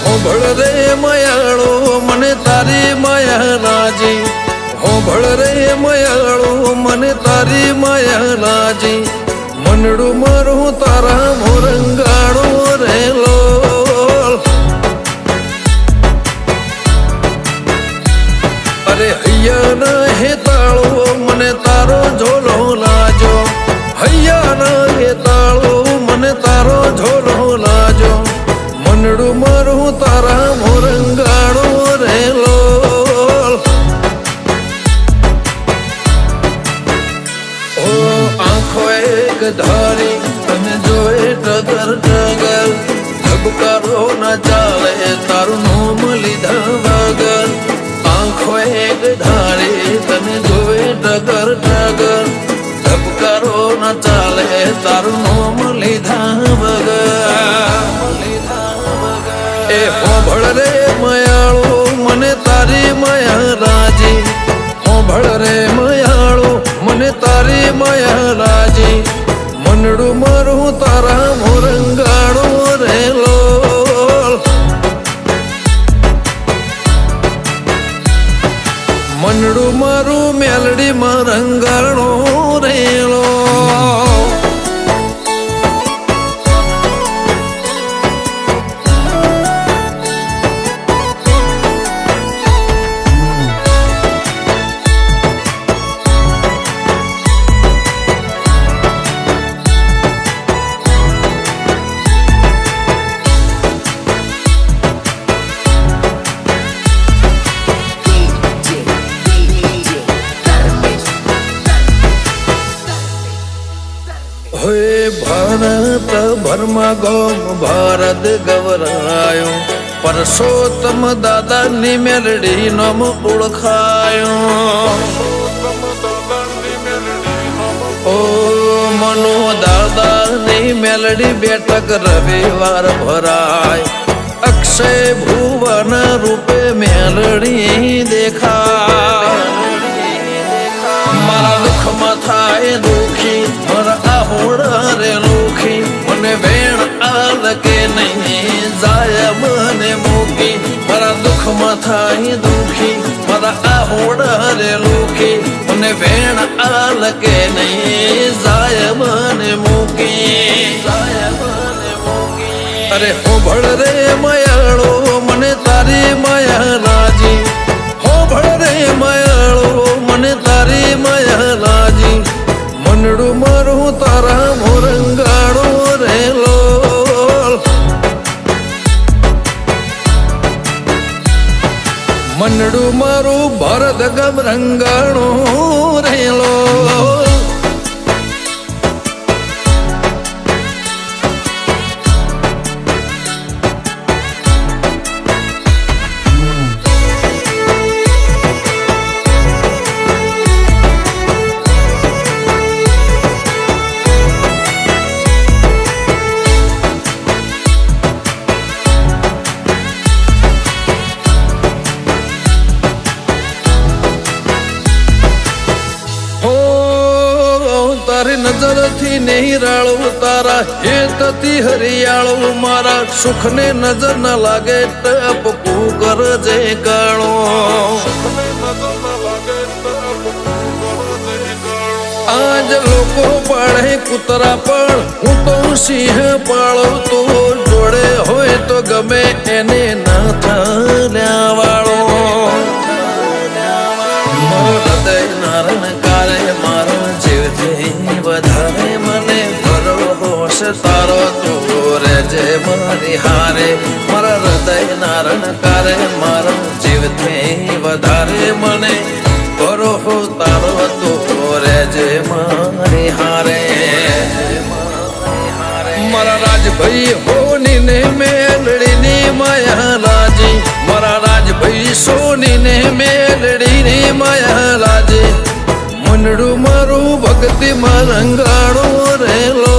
હોભળ રે મયાળો મને તારી માયા રાજી, હોભળ રે મયાળો મને તારી માયા રાજી, મનડું મારું તારા મોરંગાળો રેલો. અરે હૈયાના હેતાળો મને તારો ઝોલો લાજો, હૈયાના હેતાળો મને તારો ઝોલો લાજો, મનડું મારું તારા મોરંગાળો રેલો. ઓ આંખો એક ધારી તને જોઈ ટગર ટગર, ધબકારો ના ચાલે તારું નામ લીધા વગર. આંખો એક ધારી તને જોઈ ટગર ટગર, ધબકારો ના ચાલે તારું નામ લીધા વગર. એ હોભળ રે મયાળો મને તારી માયા રાજી, હોભળ રે મયાળો મને તારી માયા રાજી, મનડું મારું તારા મોરંગાળો રેલો. મનડું મારું મેલડી માં રંગાણો રેલો. ભારત ભરમાં ગોમ ભારત ગવરાયો, પરસોત્તમ દાદાની મેલડી નામ ઓળખાયો. ઓ મનો દાદાની મેલડી બેઠક રવિવાર ભરાય, અક્ષય ભુવન રૂપે મેલડી દેખાય. મારા દુઃખમાં થાય દુઃખી મારા આહોડા રે લોખી, મને વેણ આલ કે નહીં જાય મને મૂકી. મારા દુઃખમાં થાય દુઃખી મારા આહોડા રે લોખી, મને વેણ આલ કે નહીં જાય મને મૂકી. અરે હોભળ રે મયાળો મને તારી માયા રાજી, હોભળ રે મયાળો મને તારી માયા રાજી, મનડું મારું તારા મોરંગાળો રેલો. મનડું મારું ભરત ગમ રંગાણો રેલો. તારી નજરથી નિરાળું તારા હેતથી હરિયાળું, મારા સુખને નજર ન લાગે ટપકું કરજે ગાળો. આજ લોકો પાળે કૂતરા પણ હું તો સિંહ પાળું, તો જોડે હોય તો ગમે એને ના થલ્યા વાળો. હૃદય નારણ કારે મારો જીવથી વધારે, મને ભરોસ તારો તું રેજે મારી હારે. મારા હૃદય નારણ કારે મારો જીવથી વધારે, મને ભરોસ તારો તું રેજે મારી હારે. મારા રાજભાઈ હોની ને મેલડીની માયા રાજી, મારા રાજભાઈ સોની ને મેલડીની માયા રાજી, મનડું મારું ભક્તિ માં રંગાણો રેલો.